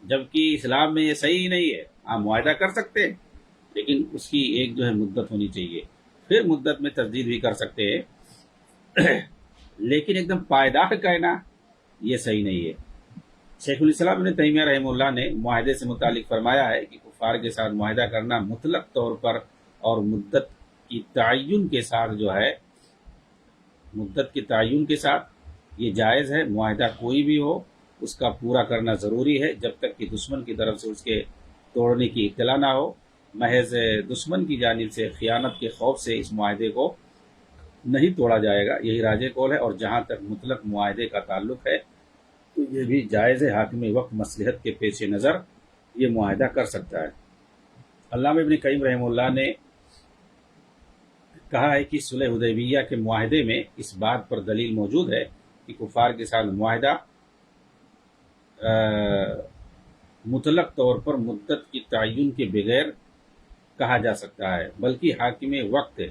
جبکہ اسلام میں یہ صحیح ہی نہیں ہے۔ آپ معاہدہ کر سکتے ہیں لیکن اس کی ایک جو ہے مدت ہونی چاہیے، پھر مدت میں تجدید بھی کر سکتے ہیں، لیکن ایک دم پائیدار کہنا یہ صحیح نہیں ہے۔ شیخ الاسلام ابن تیمیہ رحمہ اللہ نے معاہدے سے متعلق فرمایا ہے کہ کفار کے ساتھ معاہدہ کرنا مطلق طور پر اور مدت کی تعین کے ساتھ جو ہے، مدت کے تعین کے ساتھ یہ جائز ہے۔ معاہدہ کوئی بھی ہو اس کا پورا کرنا ضروری ہے جب تک کہ دشمن کی طرف سے اس کے توڑنے کی اطلاع نہ ہو۔ محض دشمن کی جانب سے خیانت کے خوف سے اس معاہدے کو نہیں توڑا جائے گا، یہی راجح قول ہے۔ اور جہاں تک مطلق معاہدے کا تعلق ہے تو یہ بھی جائز ہے، حاکم وقت مصلحت کے پیش نظر یہ معاہدہ کر سکتا ہے۔ علامہ ابن قیم رحمہ اللہ نے کہا ہے کہ صلح حدیبیہ کے معاہدے میں اس بات پر دلیل موجود ہے کہ کفار کے ساتھ معاہدہ مطلق طور پر مدت کی تعین کے بغیر کہا جا سکتا ہے، بلکہ حاکم وقت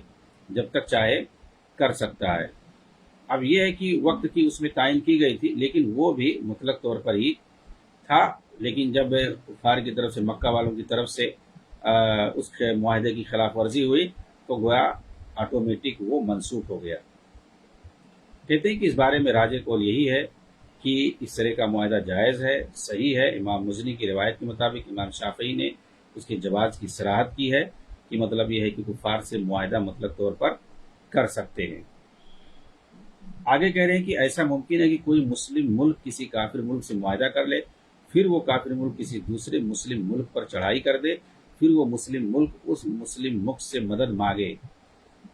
جب تک چاہے کر سکتا ہے۔ اب یہ ہے کہ وقت کی اس میں تعین کی گئی تھی، لیکن وہ بھی مطلق طور پر ہی تھا، لیکن جب کفار کی طرف سے، مکہ والوں کی طرف سے اس معاہدے کی خلاف ورزی ہوئی تو گویا آٹومیٹک وہ منسوخ ہو گیا۔ کہتے ہیں کہ اس بارے میں راجح قول یہی ہے کہ اس طرح کا معاہدہ جائز ہے، صحیح ہے۔ امام مزنی کی روایت کے مطابق امام شافعی نے اس کے جواز کی صراحت کی ہے، کہ مطلب یہ ہے کہ کفار سے معاہدہ مطلق طور پر کر سکتے ہیں۔ آگے کہہ رہے ہیں کہ ایسا ممکن ہے کہ کوئی مسلم ملک کسی کافر ملک سے معاہدہ کر لے، پھر وہ کافر ملک کسی دوسرے مسلم ملک پر چڑھائی کر دے، پھر وہ مسلم ملک اس مسلم ملک سے مدد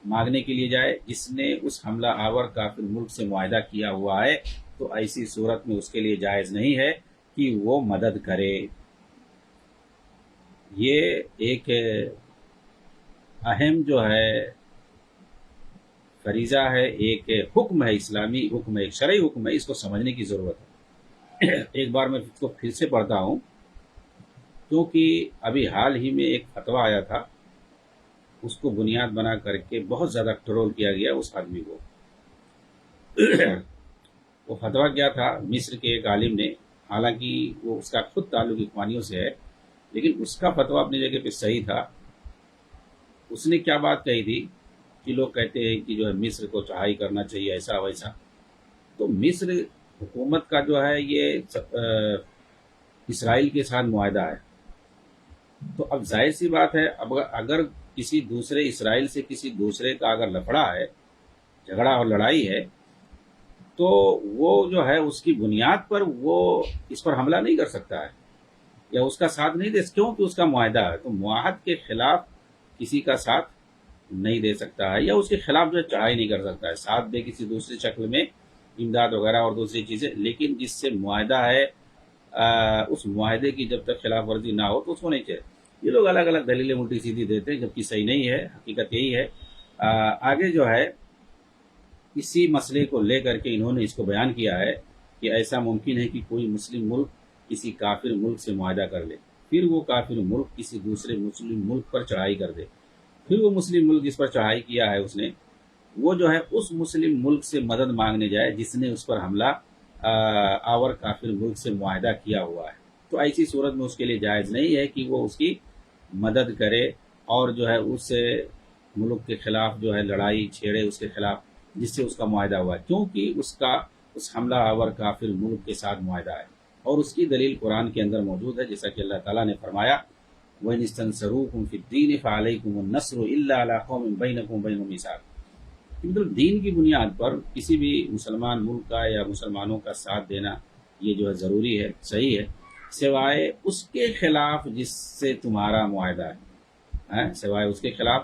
مانگنے کے لیے جائے جس نے اس حملہ آور کافر ملک سے معاہدہ کیا ہوا ہے، تو ایسی صورت میں اس کے لیے جائز نہیں ہے کہ وہ مدد کرے۔ یہ ایک اہم جو ہے فریضہ ہے، ایک حکم ہے، اسلامی حکم ہے، ایک شرعی حکم ہے، اس کو سمجھنے کی ضرورت ہے۔ ایک بار میں اس کو پھر سے پڑھتا ہوں، کیونکہ ابھی حال ہی میں ایک فتویٰ آیا تھا، اس کو بنیاد بنا کر کے بہت زیادہ ٹرول کیا گیا اس آدمی کو۔ وہ فتویٰ کیا تھا مصر کے ایک عالم نے، حالانکہ وہ اس کا خود تعلق اخوانیوں سے ہے، لیکن اس کا فتویٰ اپنی جگہ پہ صحیح تھا۔ اس نے کیا بات کہی تھی کہ لوگ کہتے ہیں کہ جو ہے مصر کو چڑھائی کرنا چاہیے ایسا ویسا، تو مصر حکومت کا جو ہے یہ اسرائیل کے ساتھ معاہدہ ہے، تو اب ظاہر سی بات ہے، اب اگر کسی دوسرے اسرائیل سے کسی دوسرے کا اگر لفڑا ہے، جھگڑا اور لڑائی ہے، تو وہ جو ہے اس کی بنیاد پر وہ اس پر حملہ نہیں کر سکتا ہے یا اس کا ساتھ نہیں دے، کیونکہ اس کا معاہدہ ہے، تو معاہد کے خلاف کسی کا ساتھ نہیں دے سکتا ہے یا اس کے خلاف جو ہے چڑھائی نہیں کر سکتا ہے، ساتھ دے کسی دوسری شکل میں، امداد وغیرہ اور دوسری چیزیں، لیکن جس سے معاہدہ ہے اس معاہدے کی جب تک خلاف ورزی نہ ہو تو اس کو نہیں چاہیے۔ یہ لوگ الگ الگ دلیلیں الٹی سیدھی دیتے ہیں، جبکہ صحیح نہیں ہے، حقیقت یہی ہے۔ آگے جو ہے اسی مسئلے کو لے کر کے انہوں نے اس کو بیان کیا ہے کہ ایسا ممکن ہے کہ کوئی مسلم ملک کسی کافر ملک سے معاہدہ کر لے، پھر وہ کافر ملک کسی دوسرے مسلم ملک پر چڑھائی کر دے، پھر وہ مسلم ملک جس پر چڑھائی کیا ہے اس نے، وہ جو ہے اس مسلم ملک سے مدد مانگنے جائے جس نے اس پر حملہ آور کافر ملک سے معاہدہ کیا ہوا ہے، تو ایسی صورت میں اس کے لیے جائز نہیں ہے کہ وہ اس کی مدد کرے اور جو ہے اس ملک کے خلاف جو ہے لڑائی چھیڑے اس کے خلاف جس سے اس کا معاہدہ ہوا ہے، کیونکہ اس حملہ آور کافر ملک کے ساتھ معاہدہ ہے، اور اس کی دلیل قرآن کے اندر موجود ہے، جیسا کہ اللہ تعالیٰ نے فرمایا وَإِنِ اسْتَنصَرُوكُمْ فِي الدِّينِ فَعَلَيْكُمُ النَّصْرُ إِلَّا عَلَىٰ قَوْمٍ بَيْنَكُمْ وَبَيْنَهُم مِّيثَاقٌ، مطلب دین کی بنیاد پر کسی بھی مسلمان ملک کا یا مسلمانوں کا ساتھ دینا یہ جو ہے ضروری ہے، صحیح ہے، سوائے اس کے خلاف جس سے تمہارا معاہدہ ہے، سوائے اس کے خلاف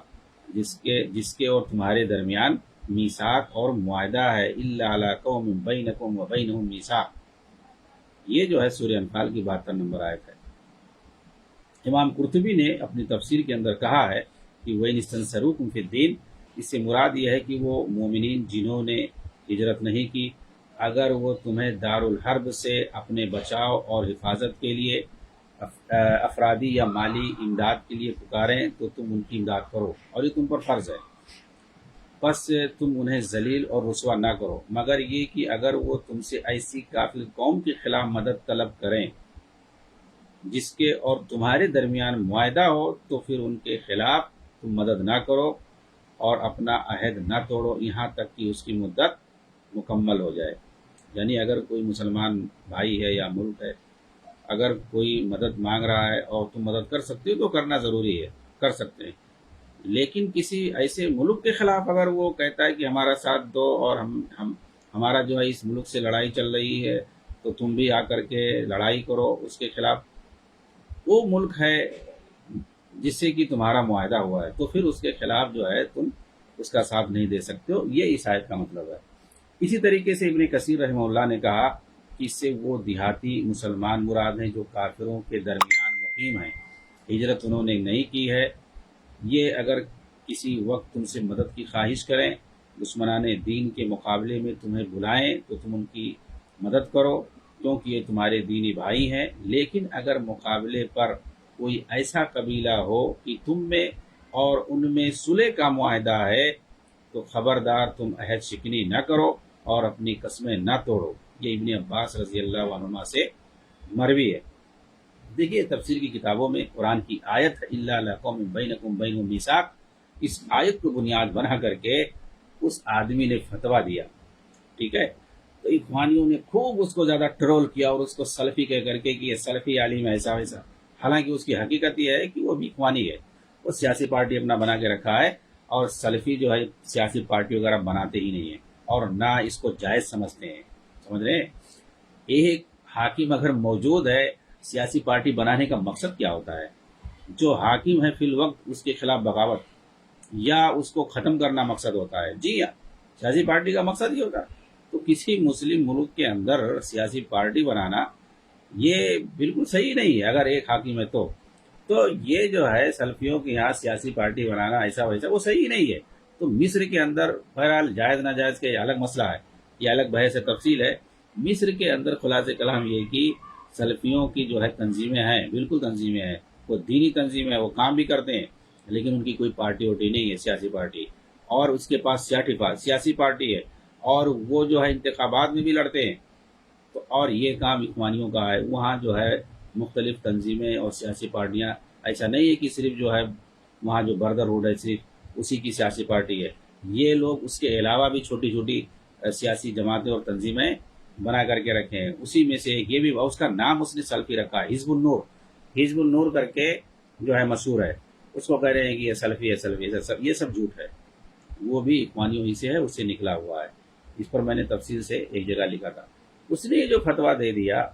جس کے اور تمہارے درمیان میثاق اور معاہدہ ہے، الا علی قوم بینکم و بینہم میثاق، یہ جو ہے سورہ انفال کی 72 نمبر آیت ہے۔ امام قرطبی نے اپنی تفسیر کے اندر کہا ہے کہ وَإِنِ اسْتَنصَرُوكُمْ فِي الدِّينِ، اس سے مراد یہ ہے کہ وہ مومنین جنہوں نے ہجرت نہیں کی، اگر وہ تمہیں دارالحرب سے اپنے بچاؤ اور حفاظت کے لیے افرادی یا مالی امداد کے لیے پکاریں تو تم ان کی امداد کرو، اور یہ تم پر فرض ہے۔ بس تم انہیں ذلیل اور رسوا نہ کرو، مگر یہ کہ اگر وہ تم سے ایسی کافر قوم کے خلاف مدد طلب کریں جس کے اور تمہارے درمیان معاہدہ ہو، تو پھر ان کے خلاف تم مدد نہ کرو اور اپنا عہد نہ توڑو یہاں تک کہ اس کی مدت مکمل ہو جائے۔ یعنی اگر کوئی مسلمان بھائی ہے یا ملک ہے، اگر کوئی مدد مانگ رہا ہے اور تم مدد کر سکتے ہو تو کرنا ضروری ہے، کر سکتے ہیں، لیکن کسی ایسے ملک کے خلاف اگر وہ کہتا ہے کہ ہمارا ساتھ دو اور ہمارا جو ہے اس ملک سے لڑائی چل رہی ہے تو تم بھی آ کر کے لڑائی کرو اس کے خلاف، وہ ملک ہے جس سے کہ تمہارا معاہدہ ہوا ہے، تو پھر اس کے خلاف جو ہے تم اس کا ساتھ نہیں دے سکتے ہو، یہ اس آیت کا مطلب ہے۔ اسی طریقے سے ابن کثیر رحمہ اللہ نے کہا کہ اس سے وہ دیہاتی مسلمان مراد ہیں جو کافروں کے درمیان مقیم ہیں، ہجرت انہوں نے نہیں کی ہے، یہ اگر کسی وقت تم سے مدد کی خواہش کریں، دشمنان دین کے مقابلے میں تمہیں بلائیں تو تم ان کی مدد کرو کیونکہ یہ تمہارے دینی بھائی ہیں، لیکن اگر مقابلے پر کوئی ایسا قبیلہ ہو کہ تم میں اور ان میں صلح کا معاہدہ ہے تو خبردار تم عہد شکنی نہ کرو اور اپنی قسمیں نہ توڑو۔ یہ ابن عباس رضی اللہ عنہما سے مروی ہے۔ دیکھیے تفسیر کی کتابوں میں قرآن کی آیت ہے الا لقوم بینکم بینہم میثاق، اس آیت کو بنیاد بنا کر کے اس آدمی نے فتویٰ دیا، ٹھیک ہے، تو اخوانیوں نے خوب اس کو زیادہ ٹرول کیا اور اس کو سلفی کہہ کر کے کہ یہ سلفی عالم ایسا ویسا، حالانکہ اس کی حقیقت یہ ہے کہ وہ بھی اخوانی ہے، وہ سیاسی پارٹی اپنا بنا کے رکھا ہے، اور سلفی جو ہے سیاسی پارٹی وغیرہ بناتے ہی نہیں ہیں اور نہ اس کو جائز سمجھتے ہیں، سمجھ رہے ہیں۔ ایک حاکم اگر موجود ہے، سیاسی پارٹی بنانے کا مقصد کیا ہوتا ہے؟ جو حاکم ہے فی الوقت اس کے خلاف بغاوت یا اس کو ختم کرنا مقصد ہوتا ہے، جی ہاں، سیاسی پارٹی کا مقصد یہ ہوتا ہے۔ تو کسی مسلم ملک کے اندر سیاسی پارٹی بنانا یہ بالکل صحیح نہیں ہے، اگر ایک حاکم ہے تو یہ جو ہے سلفیوں کے یہاں سیاسی پارٹی بنانا ایسا ویسا وہ صحیح نہیں ہے۔ تو مصر کے اندر بہرحال جائز ناجائز کا یہ الگ مسئلہ ہے، یہ الگ بحث تفصیل ہے۔ مصر کے اندر خلاصہ کلام یہ کہ سلفیوں کی جو ہے تنظیمیں ہیں، بالکل تنظیمیں ہیں، وہ دینی تنظیمیں ہیں، وہ کام بھی کرتے ہیں، لیکن ان کی کوئی پارٹی ووٹی نہیں ہے سیاسی پارٹی، اور اس کے پاس سرٹیفائڈ سیاسی پارٹی ہے اور وہ جو ہے انتخابات میں بھی لڑتے ہیں، تو اور یہ کام اخوانیوں کا ہے۔ وہاں جو ہے مختلف تنظیمیں اور سیاسی پارٹیاں، ایسا نہیں ہے کہ صرف جو ہے وہاں جو بردرہوڈ ہے صرف اسی کی سیاسی پارٹی ہے، یہ لوگ اس کے علاوہ بھی چھوٹی چھوٹی سیاسی جماعتیں اور تنظیمیں بنا کر کے رکھے ہیں، اسی میں سے یہ بھی اس کا نام اس نے سلفی رکھا ہے، حزب النور، حزب النور کر کے جو ہے مشہور ہے، اس کو کہہ رہے ہیں کہ یہ سلفی ہے، سلفی ہے، یہ سب جھوٹ ہے، وہ بھی اخوانیوں ہی سے ہے، اس سے نکلا ہوا ہے۔ اس پر میں نے تفصیل سے ایک جگہ لکھا تھا۔ اس نے جو فتویٰ دے دیا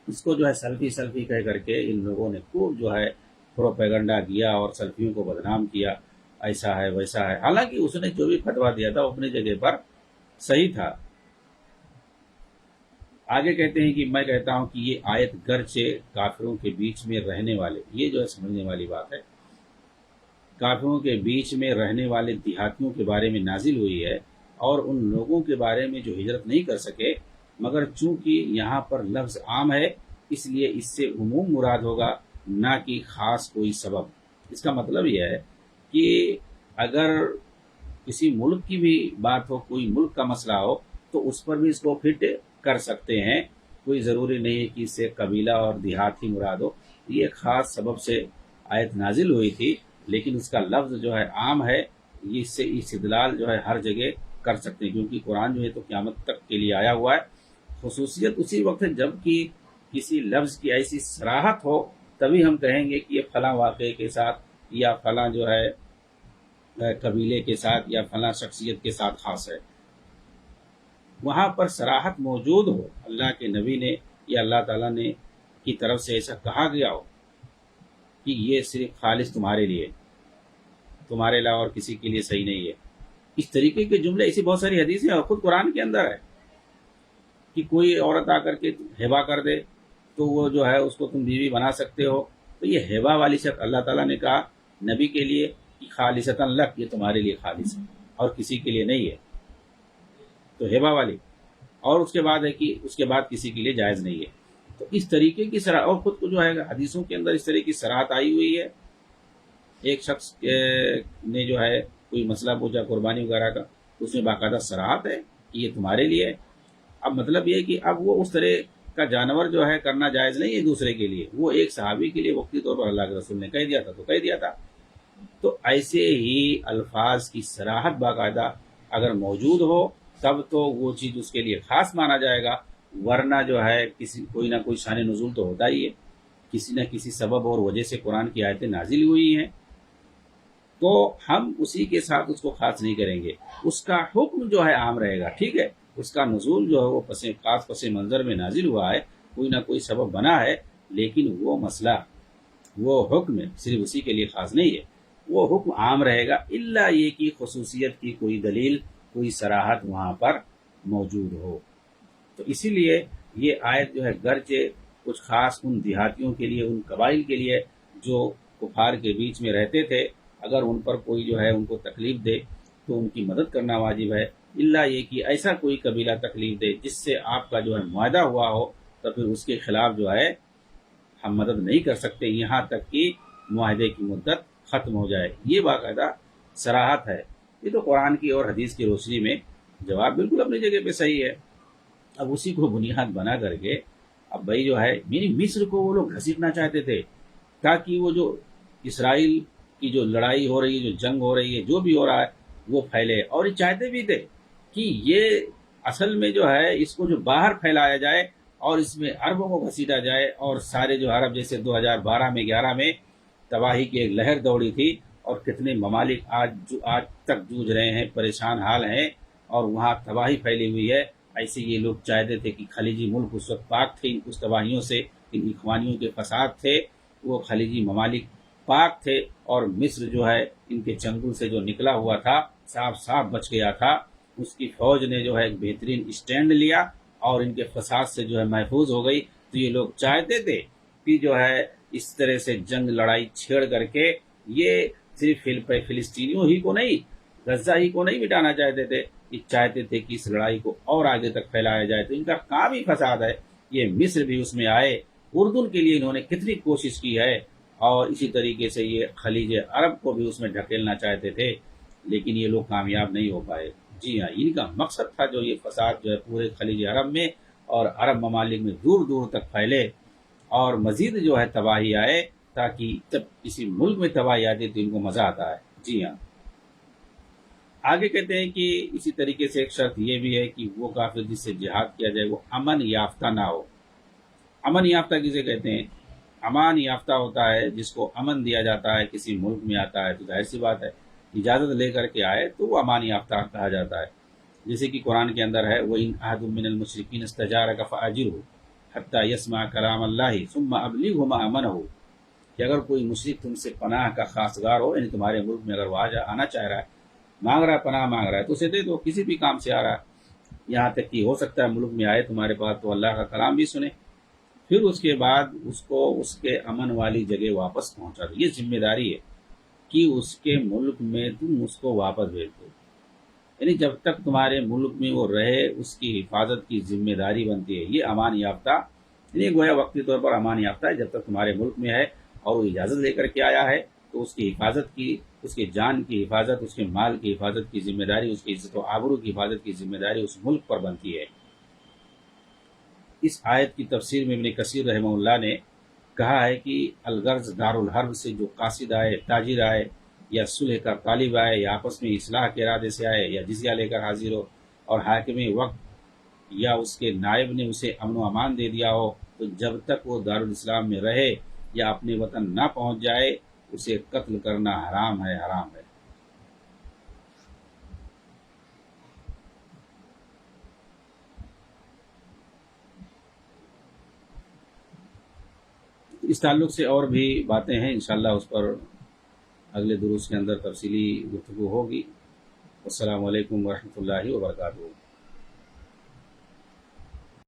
اس کو جو ہے سلفی سلفی کہہ کر کے ان لوگوں نے خوب جو ہے پروپیگنڈا کیا اور سلفیوں کو بدنام کیا، ایسا ہے ویسا ہے، حالانکہ اس نے جو بھی فتویٰ دیا تھا وہ اپنی جگہ پر صحیح تھا۔ آگے کہتے ہیں کہ میں کہتا ہوں کہ یہ آیت گرچہ کافروں کے بیچ میں رہنے والے، یہ جو ہے سمجھنے والی بات ہے، کافروں کے بیچ میں رہنے والے دیہاتیوں کے بارے میں نازل ہوئی ہے اور ان لوگوں کے بارے میں جو ہجرت نہیں کر سکے، مگر چونکہ یہاں پر لفظ عام ہے اس لیے اس سے عموم مراد ہوگا نہ کہ خاص کوئی سبب۔ اس کا مطلب یہ ہے کہ اگر کسی ملک کی بھی بات ہو، کوئی ملک کا مسئلہ ہو تو اس پر بھی اس کو فٹ کر سکتے ہیں، کوئی ضروری نہیں ہے کہ اس سے قبیلہ اور دیہات ہی مراد ہو۔ یہ ایک خاص سبب سے آیت نازل ہوئی تھی، لیکن اس کا لفظ جو ہے عام ہے، یہ اس سے استدلال جو ہے ہر جگہ کر سکتے ہیں، کیونکہ قرآن جو ہے تو قیامت تک کے لیے آیا ہوا ہے۔ خصوصیت اسی وقت ہے جب کہ کسی لفظ کی ایسی صراحت ہو تبھی ہم کہیں گے کہ یہ فلاں واقعے کے ساتھ یا فلاں جو ہے قبیلے کے ساتھ یا فلاں شخصیت کے ساتھ خاص ہے۔ وہاں پر صراحت موجود ہو، اللہ کے نبی نے یا اللہ تعالیٰ نے کی طرف سے ایسا کہا گیا ہو کہ یہ صرف خالص تمہارے لیے، تمہارے علاوہ اور کسی کے لیے صحیح نہیں ہے، اس طریقے کے جملے، ایسی بہت ساری حدیثیں اور خود قرآن کے اندر ہے کہ کوئی عورت آ کر کے ہبہ کر دے تو وہ جو ہے اس کو تم بیوی بنا سکتے ہو، تو یہ ہبہ والی شرط اللہ تعالیٰ نے کہا نبی کے لیے کہ خالصتاً لک، یہ تمہارے لیے خالص ہے اور کسی کے لیے نہیں ہے، تو ہبہ والی، اور اس کے بعد ہے کہ اس کے بعد کسی کے لیے جائز نہیں ہے۔ تو اس طریقے کی صراحت، اور خود کو جو ہے حدیثوں کے اندر اس طرح کی صراحت آئی ہوئی ہے۔ ایک شخص نے جو ہے کوئی مسئلہ پوچھا قربانی وغیرہ کا تو اس میں باقاعدہ صراحت ہے کہ یہ تمہارے لیے ہے۔ اب مطلب یہ کہ اب وہ اس طرح کا جانور جو ہے کرنا جائز نہیں ہے دوسرے کے لیے، وہ ایک صحابی کے لیے وقتی طور پر اللہ کے رسول نے کہہ دیا تھا تو کہہ دیا تھا۔ تو ایسے ہی الفاظ کی صراحت باقاعدہ اگر موجود ہو تب تو وہ چیز اس کے لیے خاص مانا جائے گا، ورنہ جو ہے کوئی نہ کوئی شان نزول تو ہوتا ہی ہے، کسی نہ کسی سبب اور وجہ سے قرآن کی آیتیں نازل ہوئی ہیں، تو ہم اسی کے ساتھ اس کو خاص نہیں کریں گے، اس کا حکم جو ہے عام رہے گا، ٹھیک ہے، اس کا نزول جو ہے وہ خاص پس منظر میں نازل ہوا ہے، کوئی نہ کوئی سبب بنا ہے، لیکن وہ مسئلہ وہ حکم صرف اسی کے لیے خاص نہیں ہے، وہ حکم عام رہے گا، الا یہ کہ خصوصیت کی کوئی دلیل کوئی صراحت وہاں پر موجود ہو۔ تو اسی لیے یہ آیت جو ہے گرچہ کچھ خاص ان دیہاتیوں کے لیے، ان قبائل کے لیے جو کفار کے بیچ میں رہتے تھے، اگر ان پر کوئی جو ہے ان کو تکلیف دے تو ان کی مدد کرنا واجب ہے، الا یہ کہ ایسا کوئی قبیلہ تکلیف دے جس سے آپ کا جو ہے معاہدہ ہوا ہو تو پھر اس کے خلاف جو ہے ہم مدد نہیں کر سکتے یہاں تک کہ معاہدے کی مدت ختم ہو جائے۔ یہ باقاعدہ صراحت ہے۔ یہ تو قرآن کی اور حدیث کی روشنی میں جواب بالکل اپنی جگہ پہ صحیح ہے۔ اب اسی کو بنیاد بنا کر کے اب بھائی جو ہے مصر کو وہ لوگ گھسیٹنا چاہتے تھے تاکہ وہ جو اسرائیل کی جو لڑائی ہو رہی ہے، جو جنگ ہو رہی ہے، جو بھی ہو رہا ہے وہ پھیلے، اور یہ چاہتے بھی تھے کہ یہ اصل میں جو ہے اس کو جو باہر پھیلایا جائے اور اس میں عربوں کو گھسیٹا جائے، اور سارے جو عرب جیسے 2012 میں 11 میں تباہی کی ایک لہر دوڑی تھی اور کتنے ممالک آج تک جوجھ رہے ہیں، پریشان حال ہیں اور وہاں تباہی پھیلی ہوئی ہے، ایسے یہ لوگ چاہتے تھے کہ خلیجی ملک اس وقت پاک تھے اس تباہیوں سے، ان اخوانیوں کے فساد تھے، وہ خلیجی ممالک پاک تھے، اور مصر جو ہے ان کے چنگل سے جو نکلا ہوا تھا صاف بچ گیا تھا، اس کی فوج نے جو ہے ایک بہترین اسٹینڈ لیا اور ان کے فساد سے جو ہے محفوظ ہو گئی۔ تو یہ لوگ چاہتے تھے کہ جو ہے اس طرح سے جنگ لڑائی چھیڑ کر کے یہ صرف فلسطینیوں ہی کو نہیں، غزہ ہی کو نہیں مٹانا چاہتے تھے، یہ چاہتے تھے کہ اس لڑائی کو اور آگے تک پھیلایا جائے۔ تو ان کا کام ہی فساد ہے، یہ مصر بھی اس میں آئے، اردن کے لیے انہوں نے کتنی کوشش کی ہے، اور اسی طریقے سے یہ خلیج عرب کو بھی اس میں ڈھکیلنا چاہتے تھے، لیکن یہ لوگ کامیاب نہیں ہو پائے۔ جی ہاں، ان کا مقصد تھا جو یہ فساد جو ہے پورے خلیج عرب میں اور عرب ممالک میں دور دور تک پھیلے اور مزید جو ہے تباہی آئے، تاکہ جب کسی ملک میں تباہی آتی تو ان کو مزہ آتا ہے۔ جی ہاں، آگے کہتے ہیں کہ اسی طریقے سے ایک شرط یہ بھی ہے کہ وہ کافر جس سے جہاد کیا جائے وہ امن یافتہ نہ ہو۔ امن یافتہ کسے کہتے ہیں؟ امان یافتہ ہوتا ہے جس کو امن دیا جاتا ہے، کسی ملک میں آتا ہے تو ظاہر سی بات ہے اجازت لے کر کے آئے تو وہ امان یافتہ کہا جاتا ہے، جیسے کہ قرآن کے اندر ہے وَإِنْ أَحَدٌ مِّنَ الْمُشْرِكِينَ اسْتَجَارَكَ فَأَجِرْهُ حَتَّى يَسْمَعَ كَلَامَ اللَّهِ ثُمَّ أَبْلِغْهُ مَأْمَنَهُ، کہ اگر کوئی مشرک تم سے پناہ کا خواستگار ہو، یعنی تمہارے ملک میں اگر وہ آنا چاہ رہا ہے، مانگ رہا ہے، پناہ مانگ رہا ہے، تو اسے دے دو، کسی بھی کام سے آ رہا ہے، یہاں تک کہ ہو سکتا ہے ملک میں آئے تمہارے پاس تو اللہ کا کلام بھی سنے، پھر اس کے بعد اس کو اس کے امن والی جگہ واپس پہنچا دو۔ یہ ذمہ داری ہے کہ اس کے ملک میں تم اس کو واپس بھیج دو، یعنی جب تک تمہارے ملک میں وہ رہے اس کی حفاظت کی ذمہ داری بنتی ہے۔ یہ امان یافتہ، یعنی گویا وقتی طور پر امان یافتہ ہے، جب تک تمہارے ملک میں ہے اور وہ اجازت لے کر کے آیا ہے تو اس کی حفاظت کی، اس کے جان کی حفاظت، اس کے مال کی حفاظت کی ذمہ داری، اس کی عزت و آبرو کی حفاظت کی ذمہ داری اس ملک پر بنتی ہے۔ اس آیت کی تفسیر میں ابن کثیر رحمہ اللہ نے کہا ہے کہ الغرض دار الحرب سے جو قاصد آئے، تاجر آئے، یا صلح کا طالب آئے، یا آپس میں اصلاح کے ارادے سے آئے، یا جزیہ لے کر حاضر ہو اور حاکم وقت یا اس کے نائب نے اسے امن و امان دے دیا ہو، تو جب تک وہ دارالاسلام میں رہے یا اپنے وطن نہ پہنچ جائے اسے قتل کرنا حرام ہے، حرام ہے۔ اس تعلق سے اور بھی باتیں ہیں، انشاءاللہ اس پر اگلے دروس کے اندر تفصیلی گفتگو ہوگی۔ السلام علیکم ورحمۃ اللہ وبرکاتہ۔